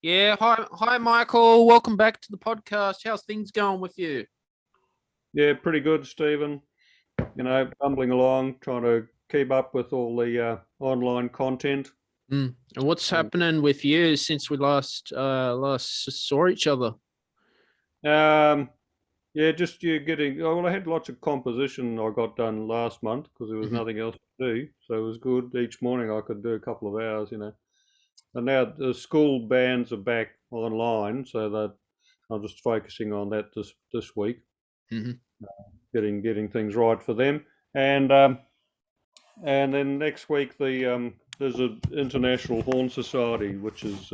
Yeah, hi, Michael. Welcome back to the podcast. How's things going with you? Yeah, pretty good, Stephen. Bumbling along, trying to keep up with all the online content. And what's Um, happening with you since we last saw each other? um, yeah, just you getting. Oh, well, I had lots of composition I got done last month because there was Hmm. nothing else to do, so it was good. Each morning I could do a couple of hours. And now the school bands are back online, so that I'm just focusing on that this week, Hmm. getting things right for them, and then next week there's an international horn society which is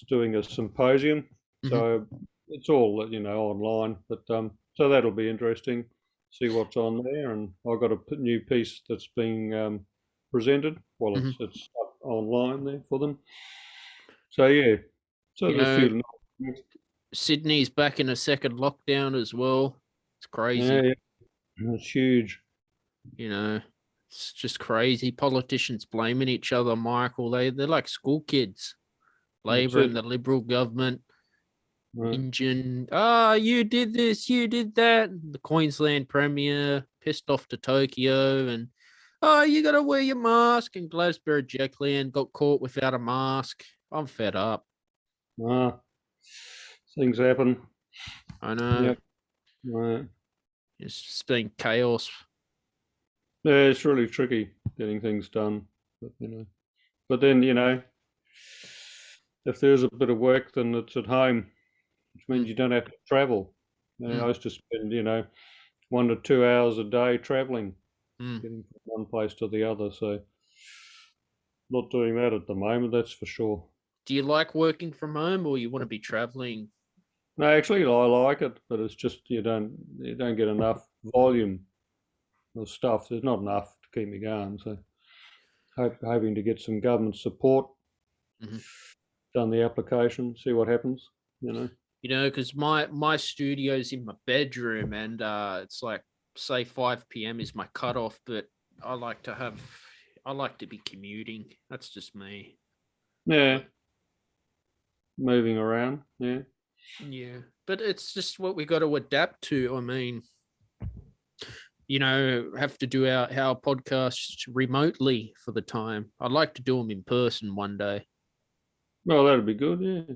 doing a symposium. Hmm. So it's all online, but so that'll be interesting. See what's on there, and I've got a new piece that's being presented. Well, Hmm. it's up online there for them. So yeah, so You there's a know, few. Sydney's back in a second lockdown as well. It's Yeah, crazy. yeah, it's huge. You know, it's just crazy. Politicians blaming each other, Michael. They're like school kids. That's Labor and it. the Liberal government. Right. Whinging, you did this, you did that. The Queensland Premier pissed off to Tokyo and, you got to wear your mask. And Gladys Berejiklian got caught without a mask. I'm fed up. Ah, things happen. I know. Yep. Right. It's just been chaos. Yeah, it's really tricky getting things done, but then if there's a bit of work, then it's at home, which means Mm, you don't have to travel. I mm, used to spend 1 to 2 hours a day traveling, mm. getting from one place to the other. So not doing that at the moment, that's for sure. Do you like working from home or you want to be traveling? No, actually, I like it, but it's just you don't get enough volume of stuff. There's not enough to keep me going. So hoping to get some government support, Mhm. done the application, see what happens. You know. Because my studio's in my bedroom and it's like say 5 p.m. is my cutoff, but I like to have I like to be commuting. That's just me. Yeah, But moving around. Yeah. yeah, but it's just what we got to adapt to. I mean, have to do our podcasts remotely for the time. I'd like to do them in person one day. Well, that'd be good. Yeah.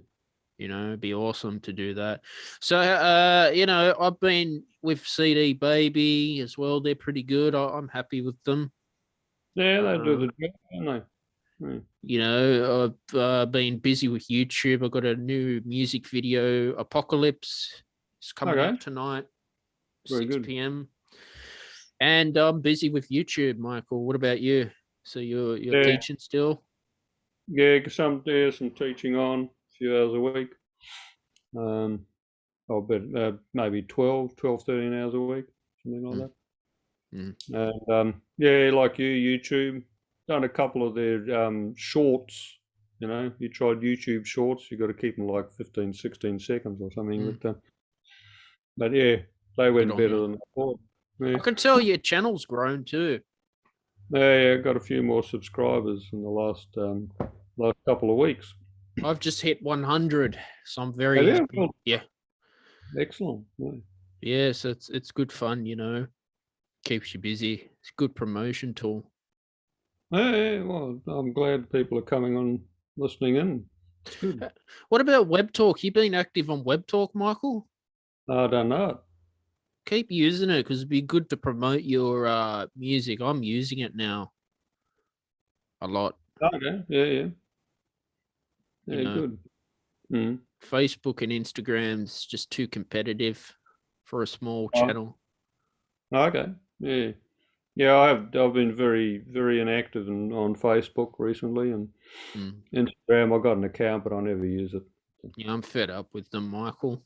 It'd be awesome to do that. So, I've been with CD Baby as well. They're pretty good. I'm happy with them. Yeah, they do Uh, the job, don't they? Yeah. I've been busy with YouTube. I've got a new music video, Apocalypse. It's coming Okay, out tonight, very good. 6 p.m. And I'm busy with YouTube, Michael. What about you? So you're Yeah, teaching still? yeah, some teaching on a few hours a week. Um, I'll bet maybe 13 hours a week, something Mm, like mm, that. And yeah, like YouTube, done a couple of their shorts. You tried YouTube shorts, you got to keep them like 15, 16 seconds or something. mm. But yeah, they Good went on better you. than I thought. Yeah. I can tell your channel's grown too. Yeah, got a few more subscribers in the last couple of weeks. I've just hit 100, so I'm very Have you? happy. Well, Yeah, excellent. Yeah. yeah. So it's good fun. Keeps you busy. It's a good promotion tool. Yeah, well, I'm glad people are coming on, listening in. It's good. What about Web Talk? You've been active on Web Talk, Michael. I don't know. Keep using it because it'd be good to promote your music. I'm using it now a lot. Okay. Yeah, yeah. You Yeah, know, good. Mm. Facebook and Instagram's just too competitive for a small Oh, channel. okay. Yeah. Yeah, I've been very, very inactive on Facebook recently, and Mm. Instagram. I got an account, but I never use it. Yeah, I'm fed up with them, Michael.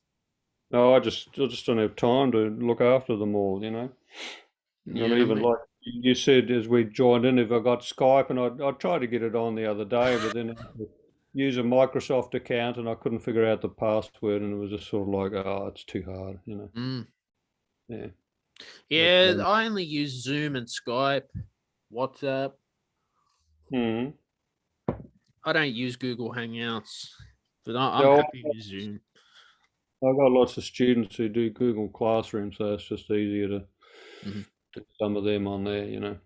No, I just don't have time to look after them all. And Yeah, I even mean, like you said, as we joined in, if I got Skype, and I tried to get it on the other day, but then I had to use a Microsoft account, and I couldn't figure out the password, and it was just sort of like, oh, it's too hard. mm. Yeah, but Yeah, I only use Zoom and Skype, WhatsApp. mm, I don't use Google Hangouts, but I'm Yeah, happy with Zoom. I've got lots of students who do Google Classroom, so it's just easier to Mhm. do some of them on there,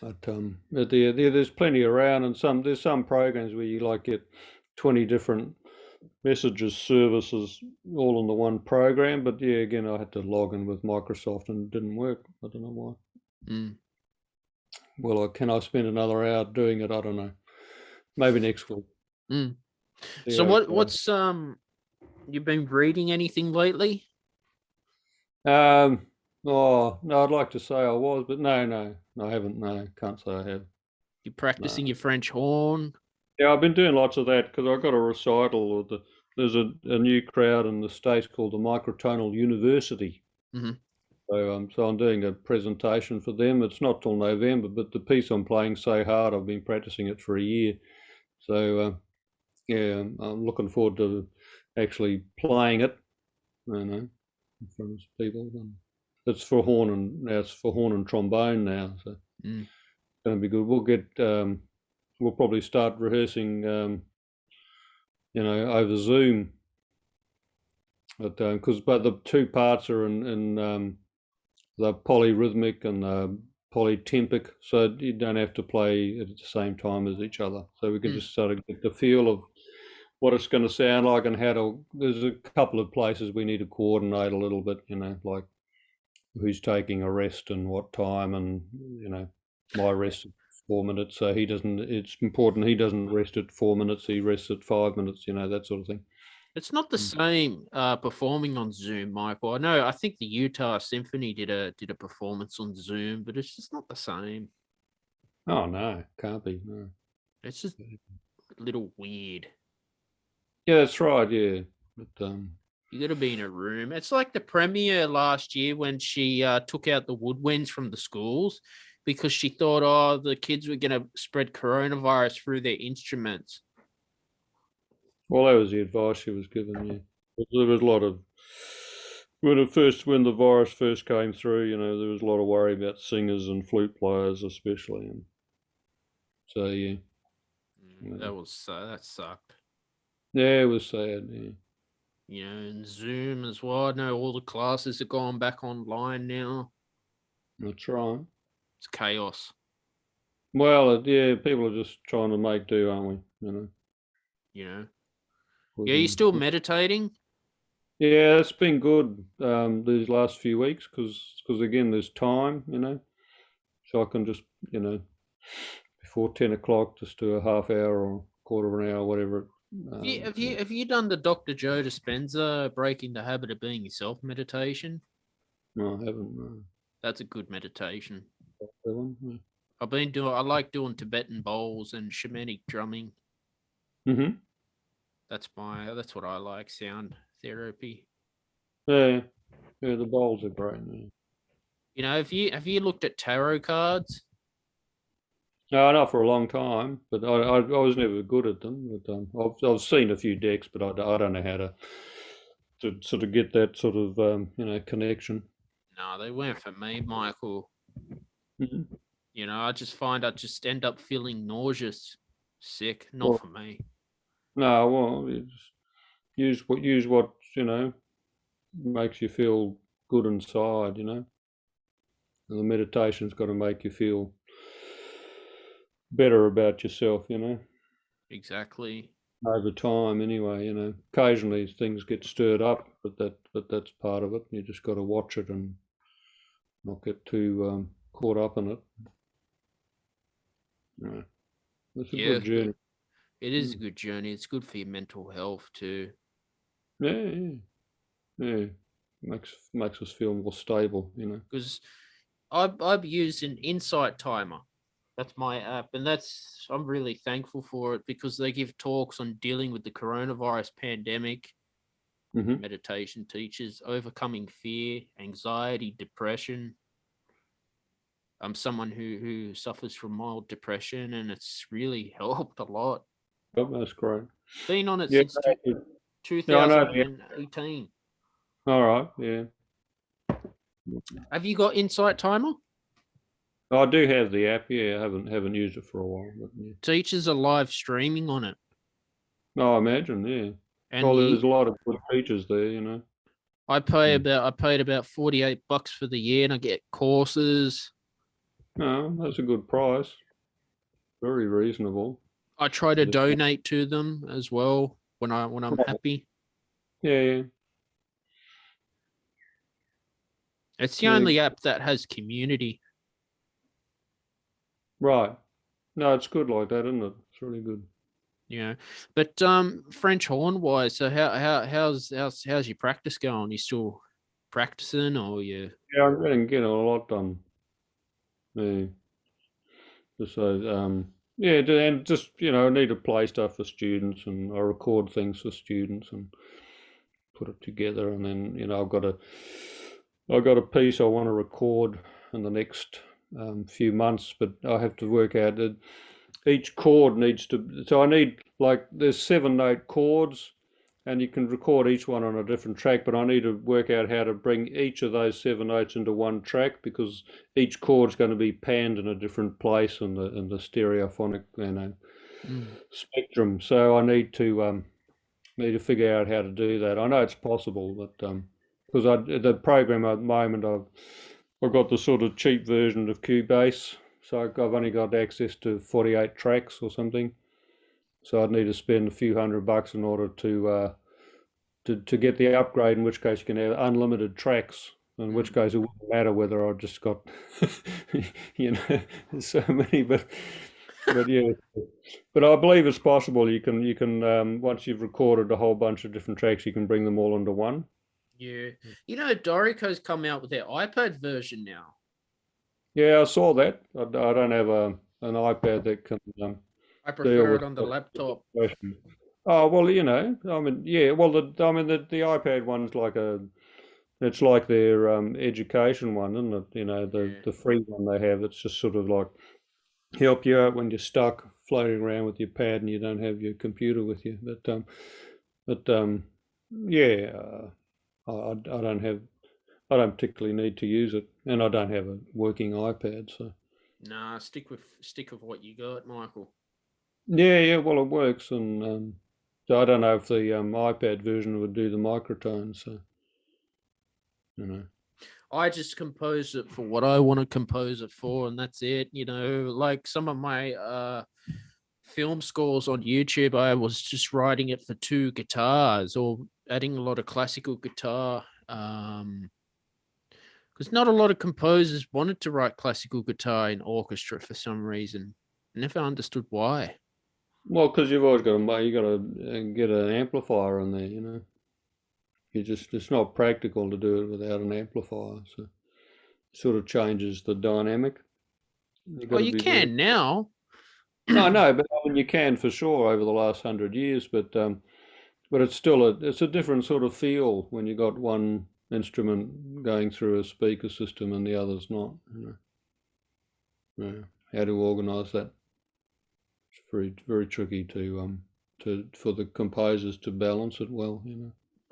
But there's plenty around, and there's some programs where you like get 20 different messages services all on the one program. But yeah, again, I had to log in with Microsoft and it didn't work. I don't know why. Mm. Well, can I spend another hour doing it? I don't know. Maybe next week. Mm. See So how it goes. what's you've been reading anything lately? Oh no, I'd like to say I was, but no, I haven't. No, can't say I have. You No. practicing your French horn? Yeah, I've been doing lots of that because I got a recital. There's a new crowd in the States called the Microtonal University. Mhm. So I'm doing a presentation for them. It's not till November, but the piece I'm playing so hard, I've been practicing it for a year. So yeah, I'm looking forward to actually playing it. In front of people. It's for horn and now it's for horn and trombone now. So Mm. it's going to be good. We'll probably start rehearsing, over Zoom. But the two parts are in the polyrhythmic and the polytempic, so you don't have to play at the same time as each other. So we can just sort of get the feel of what it's going to sound like and how to. There's a couple of places we need to coordinate a little bit, like who's taking a rest and what time, and my rest is 4 minutes, so he doesn't. It's important he doesn't rest at 4 minutes. He rests at 5 minutes. That sort of thing. It's not the same performing on Zoom, Michael. I think the Utilise Symphony did a performance on Zoom, but it's just not the same. Oh no, can't be. No. It's just a little weird. Yeah, that's right. Yeah, but You got to be in a room. It's like the premier last year when she took out the woodwinds from the schools because she thought, oh, the kids were going to spread coronavirus through their instruments. well, that was the advice she was given. Yeah, there was a lot of when the virus first came through. There was a lot of worry about singers and flute players, especially, and so yeah, That sucked. yeah, it was sad. Yeah, And Zoom as well. I know all the classes are going back online now. that's right. It's chaos. Well, yeah, people are just trying to make do, aren't we? You know. With, Yeah, you still meditating? yeah, it's been good these last few weeks because again, there's time, so I can just before 10 o'clock, just do a half hour or quarter of an hour, whatever. Have you done the Dr. Joe Dispenza breaking the habit of being yourself meditation? No, I haven't. No. That's a good meditation. That one? No. I like doing Tibetan bowls and shamanic drumming. Mm-hmm. That's what I like, sound therapy. Yeah, yeah, the bowls are great. Yeah. Have you looked at tarot cards? No, not for a long time, but I was never good at them. But I've seen a few decks, but I don't know how to sort of get that sort of connection. No, they weren't for me, Michael. Mm-hmm. I just find I just end up feeling nauseous, sick. Not Well, for me. no, well, you just use what makes you feel good inside. And the meditation's got to make you feel better about yourself. Exactly. Over time, anyway. Occasionally things get stirred up, but that's part of it. You just got to watch it and not get too caught up in it. Yeah. It's a Yeah, good journey. it is a good journey. It's good for your mental health too. Yeah, yeah. Makes us feel more stable. Because I've used an insight timer. That's my app, and I'm really thankful for it because they give talks on dealing with the coronavirus pandemic. Mm-hmm. Meditation teaches overcoming fear, anxiety, depression. I'm someone who suffers from mild depression, and it's really helped a lot. Oh, that's great. Been on it Yeah, since yeah, I know. Yeah. 2018. All right. Yeah. Have you got Insight Timer? I do have the app. Yeah, I haven't used it for a while. But yeah. Teachers are live streaming on it, No, I imagine. Yeah. and Well, you, there's a lot of good features there. Mm. I paid about $48 for the year, and I get courses. No, that's a good price. Very reasonable. I try to Yeah. donate to them as well when I'm happy. Yeah. It's the Yeah. only app that has community. Right. No, it's good like that, isn't it? It's really good. Yeah, but French horn wise, so how's your practice going? You still practicing, or you? Yeah, I'm getting a lot done. Yeah. So, yeah, and just I need to play stuff for students, and I record things for students and put it together, and then I've got a piece I want to record in the next few months, but I have to work out that each chord needs to. So I need like there's 7 note chords, and you can record each one on a different track, but I need to work out how to bring each of those 7 notes into one track because each chord is going to be panned in a different place in the stereophonic Mm, spectrum. So I need to figure out how to do that. I know it's possible, but because the program at the moment I've got the sort of cheap version of Cubase, so I've only got access to 48 tracks or something. So I'd need to spend a few $100 in order to get the upgrade. In which case you can have unlimited tracks. In which mm. case it wouldn't matter whether I just got so many, but yeah, but I believe it's possible. You can once you've recorded a whole bunch of different tracks, you can bring them all into one. Yeah, Dorico's come out with their iPad version now. Yeah, I saw that. I don't have an iPad that can I deal prefer with it on the the laptop. situation. Oh well, I mean, yeah. Well, the iPad one's it's like their education one, isn't it? The Yeah. the free one they have. It's just sort of like help you out when you're stuck floating around with your pad and you don't have your computer with you. But yeah, I don't particularly need to use it, and I don't have a working iPad, so Nah, stick with what you got, Michael. yeah. Well, it works, and so I don't know if the iPad version would do the microtones, so you know. I just compose it for what I want to compose it for, and that's it. Like some of my film scores on YouTube, I was just writing it for two guitars or adding a lot of classical guitar. Because not a lot of composers wanted to write classical guitar in orchestra for some reason. Never understood why. Well, because you've always got you got to get an amplifier in there, it's not practical to do it without an amplifier, so it sort of changes the dynamic. You've Oh, got to you be very. can now. No, no, but I mean you can for sure over the last 100 years, but it's a different sort of feel when you got one instrument going through a speaker system and the other's not. Yeah. How to organise that? It's very very tricky to for the composers to balance it well.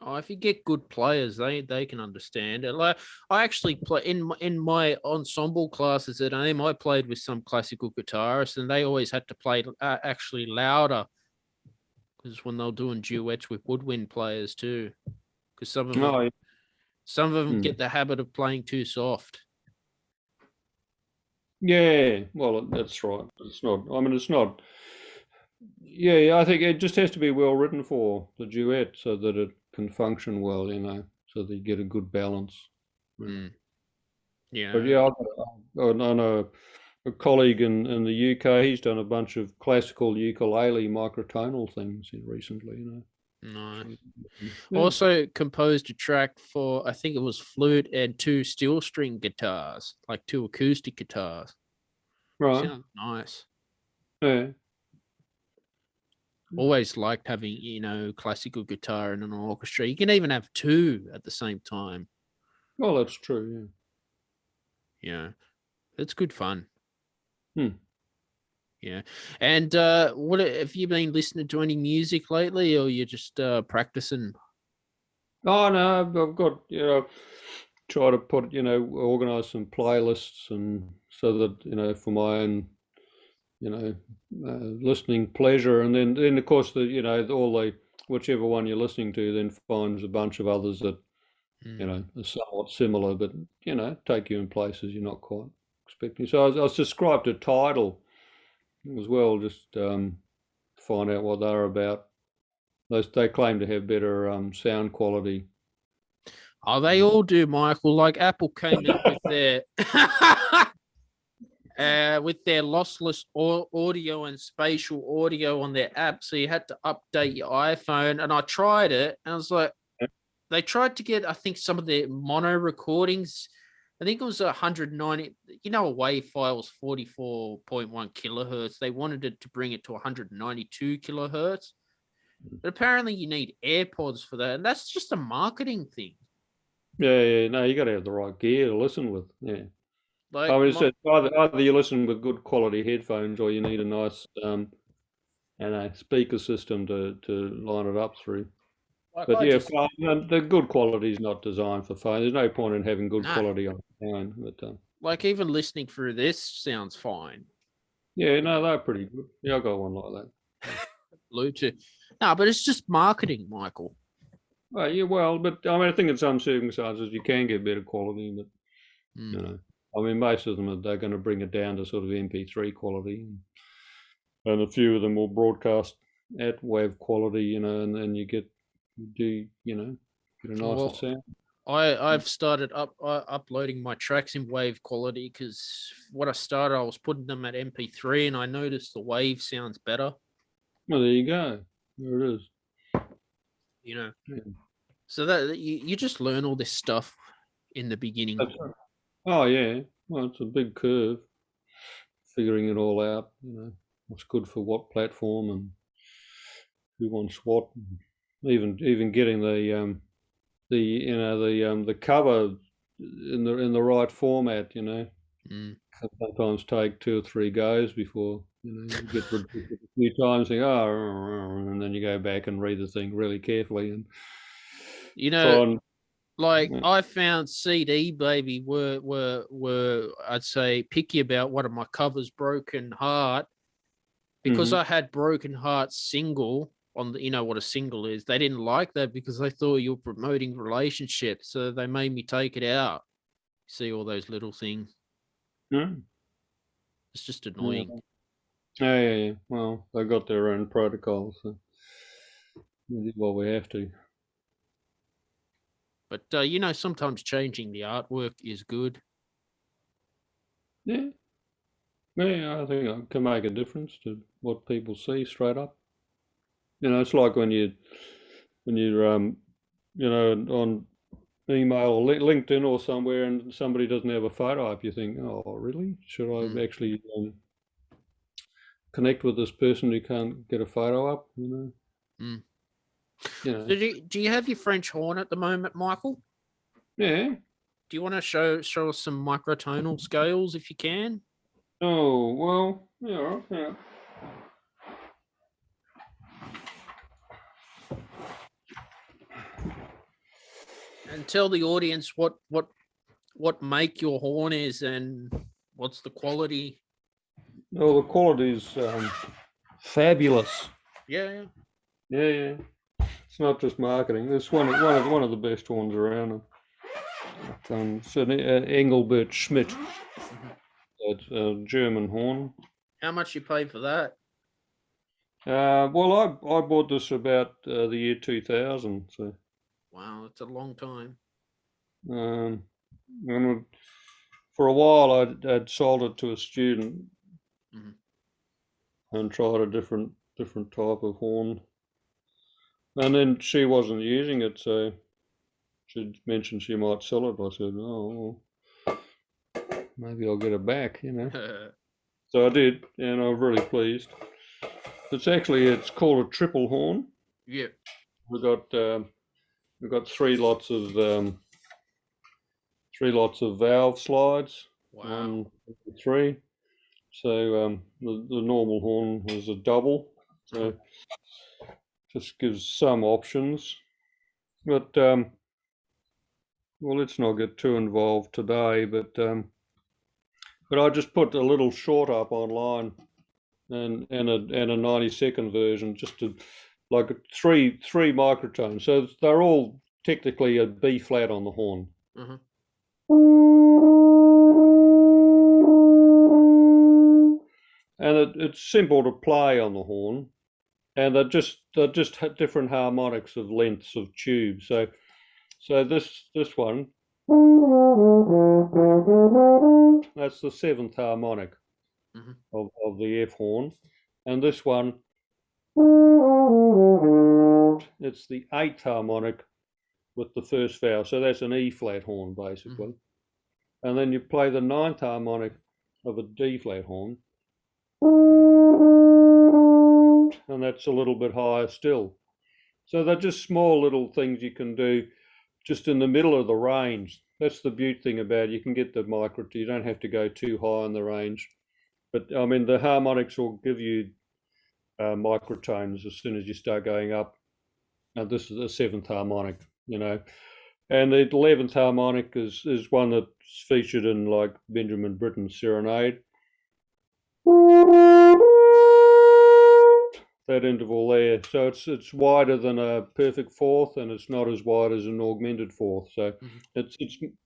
Oh, if you get good players, they can understand it. Like I actually play in my ensemble classes at AIM. I played with some classical guitarists, and they always had to play actually louder because when they're doing duets with woodwind players too, because Oh, yeah. some of them Hmm. get the habit of playing too soft. Yeah, well, that's right. It's not. I mean, it's not. Yeah, I think it just has to be well written for the duet so that it can function well, so that you get a good balance. Yeah. Mm, But yeah. yeah, I know a colleague in the UK. He's done a bunch of classical ukulele microtonal things recently. Nice. Yeah, Also composed a track for I think it was flute and two steel string guitars, like two acoustic guitars. right. Sounds nice. Yeah. Always liked having, classical guitar in an orchestra. You can even have two at the same time. Well, that's true. Yeah. It's good fun. Yeah. Hmm. Yeah. And what have you been listening to any music lately, or you're just practicing? Oh no, I've got try to put organise some playlists and so that for my own listening pleasure, and then of course whichever one you're listening to then finds a bunch of others that are somewhat similar, but take you in places you're not quite expecting. So I was subscribed to Tidal as well, just to find out what they're about. They claim to have better sound quality. Oh, they all do, Michael. Like Apple came out with their lossless audio and spatial audio on their app, so you had to update your iPhone. And I tried it, and I was like, they tried to get, I think, some of the mono recordings. I think it was 190. A WAV file was 44.1 kilohertz. They wanted it to bring it to 192 kilohertz. But apparently you need AirPods for that. And that's just a marketing thing. Yeah, no, you got to have the right gear to listen with. Yeah. Like, I mean, it's either you listen with good quality headphones, or you need a nice speaker system to line it up through. But yeah, the good quality is not designed for phone. There's no point in having good quality on a phone. But like even listening through this sounds fine. Yeah, no, they're pretty good. Yeah, I got one like that. Bluetooth. No, but it's just marketing, Michael. Yeah, well, but I mean, I think in some circumstances you can get better quality, but I mean, most of them they're going to bring it down to sort of MP3 quality, and a few of them will broadcast at WAV quality, and then you get a nicer sound. I've started uploading my tracks in WAV quality because when I started, I was putting them at MP3, and I noticed the WAV sounds better. Well, there you go. There it is. Yeah. So that you just learn all this stuff in the beginning. That's right. Oh yeah, well, it's a big curve, figuring it all out. What's good for what platform and who wants what. Even getting the cover in the right format. Sometimes take 2 or 3 goes before you get a few times. Think, and then you go back and read the thing really carefully and I found CD Baby were I'd say picky about one of my covers, Broken Heart, because I had Broken Heart single on the, what a single is. They didn't like that because they thought you were promoting relationships, so they made me take it out. See all those little things. It's just annoying. Yeah. Well, they got their own protocols, so we did what we have to. But sometimes changing the artwork is good. Yeah, I think it can make a difference to what people see straight up. It's like when you're on email or LinkedIn or somewhere, and somebody doesn't have a photo up. You think, oh, really? Should I actually connect with this person who can't get a photo up? So do you have your French horn at the moment, Michael? Yeah. Do you want to show us some microtonal scales if you can? Oh, well, yeah. And tell the audience what make your horn is and what's the quality. Oh, the quality's fabulous. Yeah. It's not just marketing. It's one of the best ones around. It's an Engelbert Schmidt. It's a German horn. How much you paid for that? Well, I bought this about the year 2000. So. Wow, that's a long time. And for a while, I'd sold it to a student and tried a different type of horn. And then she wasn't using it, so she mentioned she might sell it. I said, oh, well, maybe I'll get it back, So I did, and I'm really pleased. It's called a triple horn. Yeah. We've got 3 lots of valve slides. Wow. 3. So the normal horn is a double. So just gives some options. But well, let's not get too involved today. But But I just put a little short up online and a 90-second version just to like three microtones. So they're all technically a B flat on the horn. Uh-huh. And it's simple to play on the horn, and they're just different harmonics of lengths of tube. So this one, that's the 7th harmonic of the F horn, and this one, it's the 8th harmonic with the first vowel. So that's an E flat horn basically, and then you play the 9th harmonic of a D flat horn, and that's a little bit higher still. So they're just small little things you can do just in the middle of the range. That's the beaut thing about it. You can get the micro, you don't have to go too high in the range. But I mean, the harmonics will give you microtones as soon as you start going up. And this is the 7th harmonic, you know. And the 11th harmonic is one that's featured in like Benjamin Britten's Serenade. That interval there, so it's wider than a perfect fourth, and it's not as wide as an augmented fourth. So it's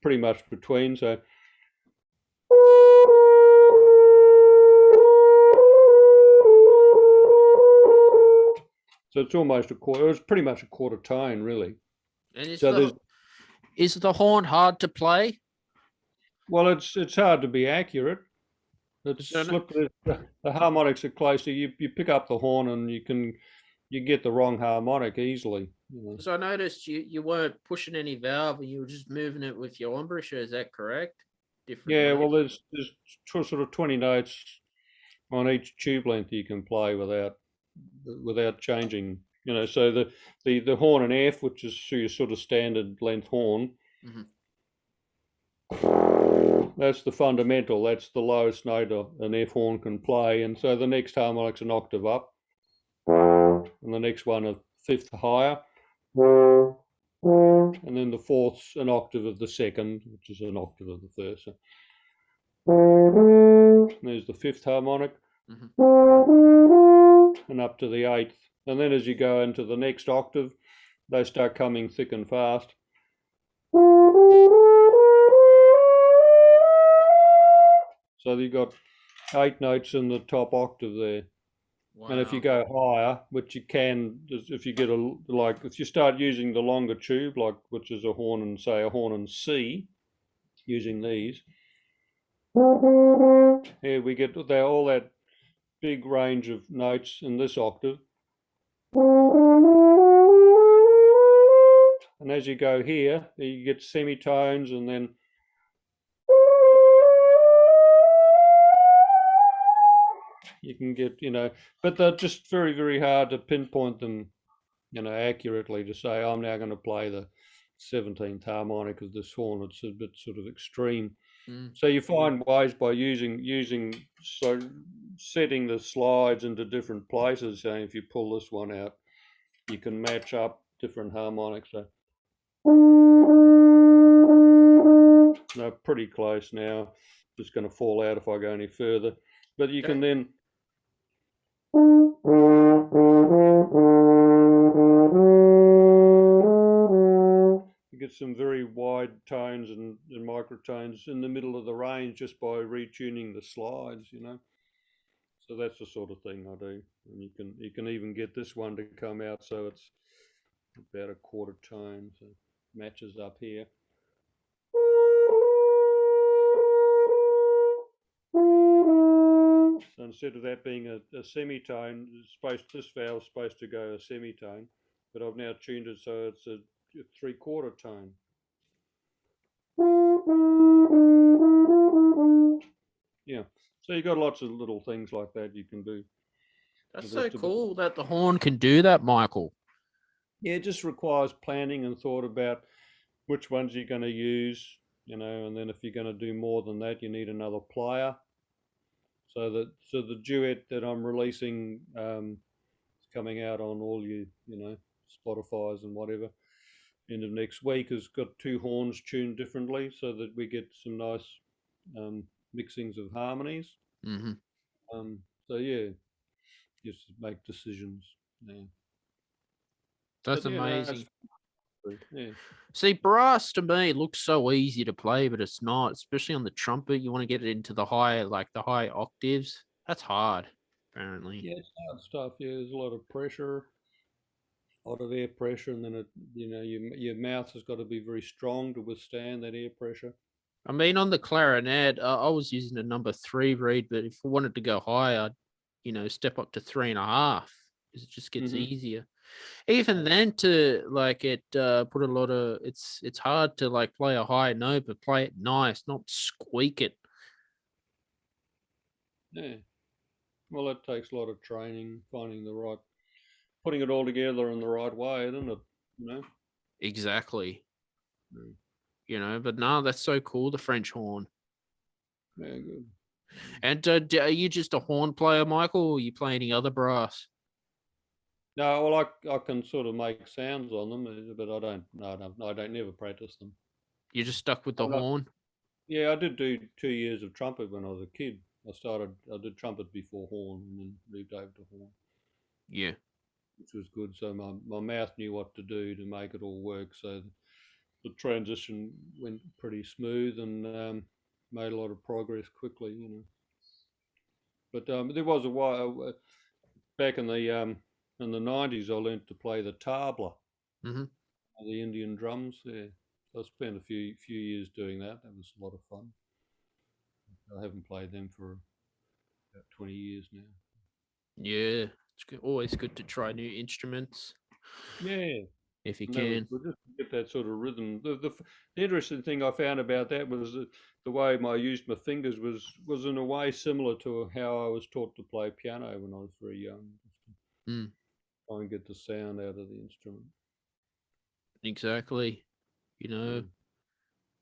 pretty much between. So it's almost a quarter. It's pretty much a quarter tone, really. And is so the horn hard to play? Well, it's hard to be accurate. It's slippery. The harmonics are closer. You pick up the horn and you get the wrong harmonic easily. So I noticed you weren't pushing any valve, and you were just moving it with your embouchure. Is that correct? Yeah. Well, there's sort of 20 notes on each tube length you can play without changing. So the horn in F, which is your sort of standard length horn, that's the fundamental. That's the lowest note an F horn can play, and so the next harmonic's an octave up, and the next one a fifth higher, and then the fourth's an octave of the second, which is an octave of the first. And there's the fifth harmonic, and up to the eighth. And then as you go into the next octave, they start coming thick and fast. So you've got 8 notes in the top octave there. Wow. And if you go higher, which you can, if you get if you start using the longer tube, like which is a horn in, say, a horn in C, using these, here we get all that big range of notes in this octave. And as you go here, you get semitones, and then you can get, but they're just very, very hard to pinpoint them, accurately to say, I'm now going to play the 17th harmonic of this horn. It's a bit sort of extreme. So you find ways by setting the slides into different places. So if you pull this one out, you can match up different harmonics. So they're pretty close now. Just going to fall out if I go any further. But you can then you get some very wide tones and microtones in the middle of the range just by retuning the slides, So that's the sort of thing I do. And you can even get this one to come out so it's about a quarter tone, so it matches up here. So instead of that being a semitone, this valve is supposed to go a semitone, but I've now tuned it so it's a 3/4 tone. Yeah, so you've got lots of little things like that you can do. That's so cool that the horn can do that, Michael. Yeah, it just requires planning and thought about which ones you're going to use, and then if you're going to do more than that, you need another player. So the duet that I'm releasing is coming out on all you Spotify's and whatever end of next week, has got 2 horns tuned differently so that we get some nice mixings of harmonies. Mm-hmm. So yeah, just make decisions. Yeah. That's But yeah, no, it's amazing. fun. Yeah. See, brass to me looks so easy to play, but it's not, especially on the trumpet. You want to get it into the high, like the high octaves. That's hard, apparently. Yeah, it's hard stuff. Yeah, there's a lot of pressure, a lot of air pressure, and then your mouth has got to be very strong to withstand that air pressure. I mean, on the clarinet, I was using a number 3 reed, but if I wanted to go higher, step up to 3.5 because it just gets Hmm. easier. Even then, to like it, put a lot of it's hard to like play a high note, but play it nice, not squeak it. Yeah. Well, it takes a lot of training, finding the right, putting it all together in the right way, doesn't it? You know. Exactly. Yeah, But no, that's so cool, the French horn. yeah, good. Yeah. And are you just a horn player, Michael, or you play any other brass? No, well, I can sort of make sounds on them, but I don't. No, I don't never practice them. You're just stuck with the I'm not. horn? Yeah, I did do 2 years of trumpet when I was a kid. I did trumpet before horn, and then moved over to horn, Yeah. which was good. So my mouth knew what to do to make it all work. So the transition went pretty smooth and made a lot of progress quickly. But there was a while back in the 90s. I learned to play the tabla, Mm-hmm. the Indian drums. Yeah, so I spent a few years doing that. That was a lot of fun. I haven't played them for about 20 years now. Yeah. It's good. Always good to try new instruments Yeah, if you and that was can. good just to get that sort of rhythm. The interesting thing I found about that was that the way I used my fingers was in a way similar to how I was taught to play piano when I was very young. Just to Mm, try and get the sound out of the instrument. exactly. You know,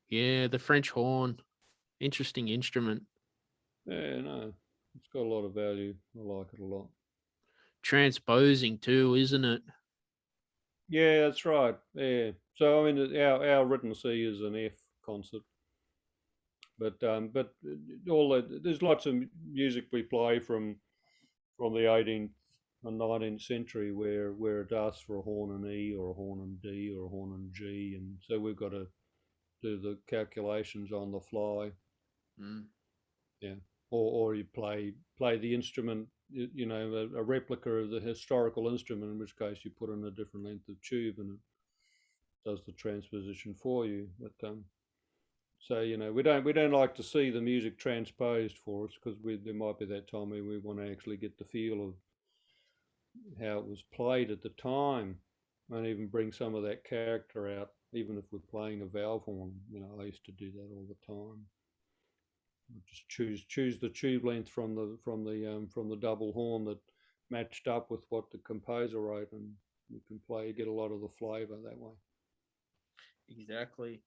Yeah, yeah, the French horn, interesting instrument. yeah, no, it's got a lot of value. I like it a lot. Transposing too, isn't it? Yeah, that's right. Yeah. So I mean, our written C is an F concert, but there's lots of music we play from the 18th and 19th century where it asks for a horn in E or a horn in D or a horn in G, and so we've got to do the calculations on the fly. Mm, Yeah. Or you play the instrument, a replica of the historical instrument, in which case you put in a different length of tube and it does the transposition for you. But so we don't like to see the music transposed for us because there might be that time where we want to actually get the feel of how it was played at the time, and even bring some of that character out, even if we're playing a valve horn. I used to do that all the time. Just choose the tube length from the double horn that matched up with what the composer wrote, and you can get a lot of the flavour that way. exactly.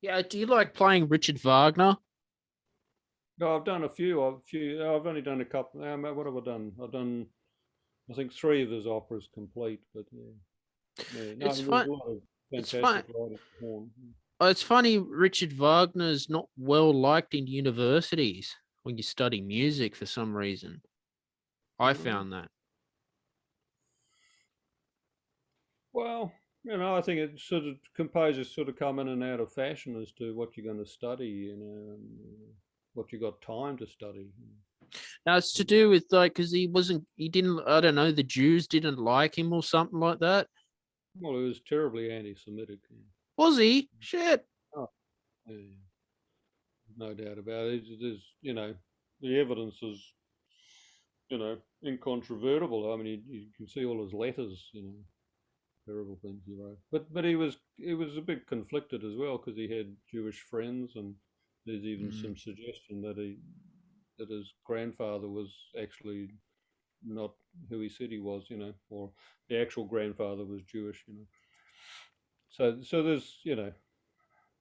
Yeah, do you like playing Richard Wagner? No, I've done a few. I've only done a couple. What have I done? I've done, I think, three of his operas complete. But yeah. No, I It's mean, there's fun. a lot of It's fun. fantastic writing for horn. It's funny. Richard Wagner's not well liked in universities when you study music for some reason. I No. found that. Well, I think it sort of composers sort of come in and out of fashion as to what you're going to study, what you got time to study. Now it's to do with like because he didn't. I don't know. The Jews didn't like him or something like that. Well, it was terribly anti-Semitic. Yeah. Was he? Shit. Oh, yeah, no doubt about it. The evidence is, incontrovertible. I mean, you can see all his letters, terrible things he wrote. But he was a bit conflicted as well because he had Jewish friends, and there's even Mm, some suggestion that his grandfather was actually not who he said he was, or the actual grandfather was Jewish. So there's,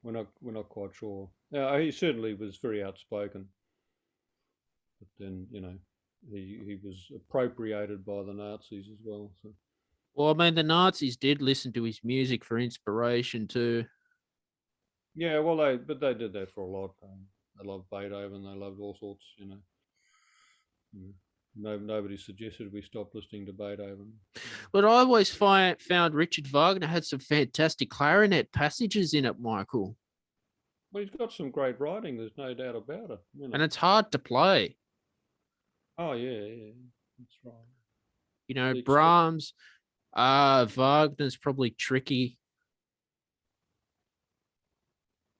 we're not quite sure. He certainly was very outspoken, but then he was appropriated by the Nazis as well. So well, I mean, the Nazis did listen to his music for inspiration too. yeah, well they did that for a lot. They love Beethoven. They loved all sorts, you know. No, nobody suggested we stop listening to Beethoven. But I always found Richard Wagner had some fantastic clarinet passages in it, Michael. Well, he's got some great writing. There's no doubt about it. You know. And it's hard to play. Oh yeah, that's right. You know, Brahms, Wagner's probably tricky.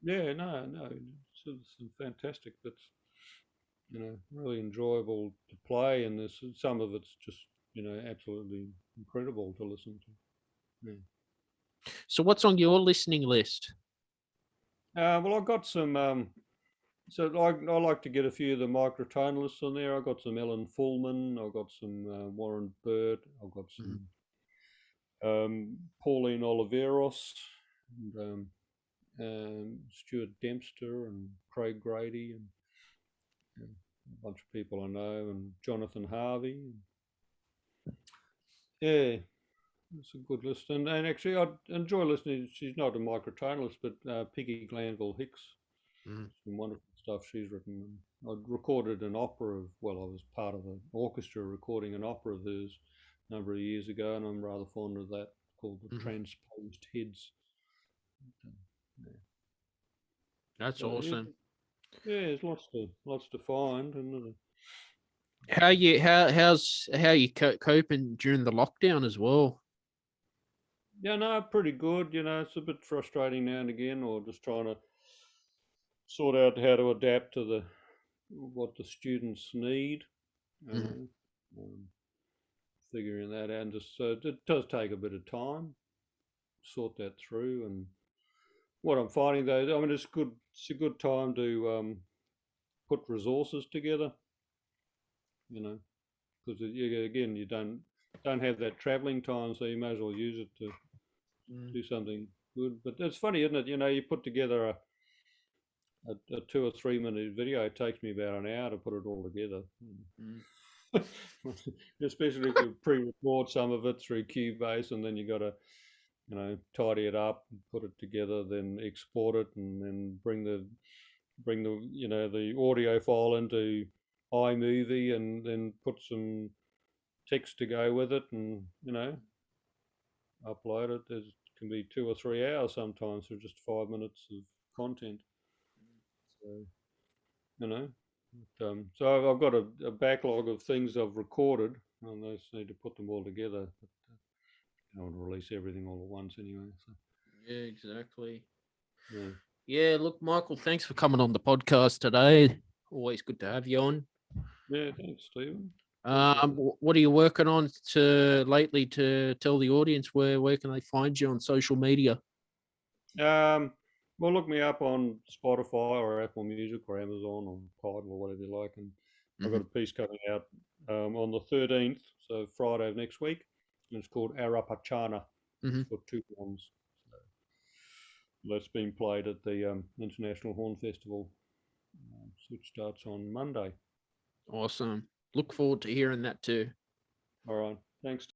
Yeah, no, some fantastic bits. You know, really enjoyable to play, and there's some of it's just, you know, absolutely incredible to listen to. Yeah. So what's on your listening list? Well, I've got some. So I like to get a few of the microtonalists on there. I've got some Ellen Fullman. I've got some Warren Burt. I've got some Pauline Oliveros, and Stuart Dempster, and Craig Grady, and a bunch of people I know, and Jonathan Harvey. Yeah, it's a good list. And actually, I enjoy listening. She's not a microtonalist, but Piggy Glanville Hicks. Some wonderful stuff she's written. I recorded an opera of, well, I was part of an orchestra recording an opera of hers a number of years ago, and I'm rather fond of that, called The Transposed Heads. That's awesome. Yeah, there's lots to find. And how you coping during the lockdown as well? Yeah, no, pretty good. You know, it's a bit frustrating now and again, or just trying to sort out how to adapt to what the students need. Figuring that out, and just so it does take a bit of time sort that through. And what I'm finding, though, I mean, it's a good time to put resources together. You know, because again, you don't have that travelling time, so you may as well use it to do something good. But it's funny, isn't it? You know, you put together a 2 or 3 minute video. It takes me about an hour to put it all together. Especially if you pre-record some of it through Cubase, and then you got to, you know, tidy it up, put it together, then export it, and then bring the you know, the audio file into iMovie, and then put some text to go with it, and, you know, upload it. It can be 2 or 3 hours sometimes for just 5 minutes of content. So, you know, so I've got a backlog of things I've recorded, and I just need to put them all together. But I want to release everything all at once anyway. So. Yeah, exactly. Yeah. Yeah, look, Michael, thanks for coming on the podcast today. Always good to have you on. Yeah, thanks, Stephen. What are you working on lately to tell the audience where can they find you on social media? Well, look me up on Spotify or Apple Music or Amazon or Tidal or whatever you like. And I've got a piece coming out on the 13th, so Friday of next week, and it's called Arapachana. It's got 2 horns. So that's being played at the International Horn Festival, which starts on Monday. Awesome. Look forward to hearing that too. All right. Thanks.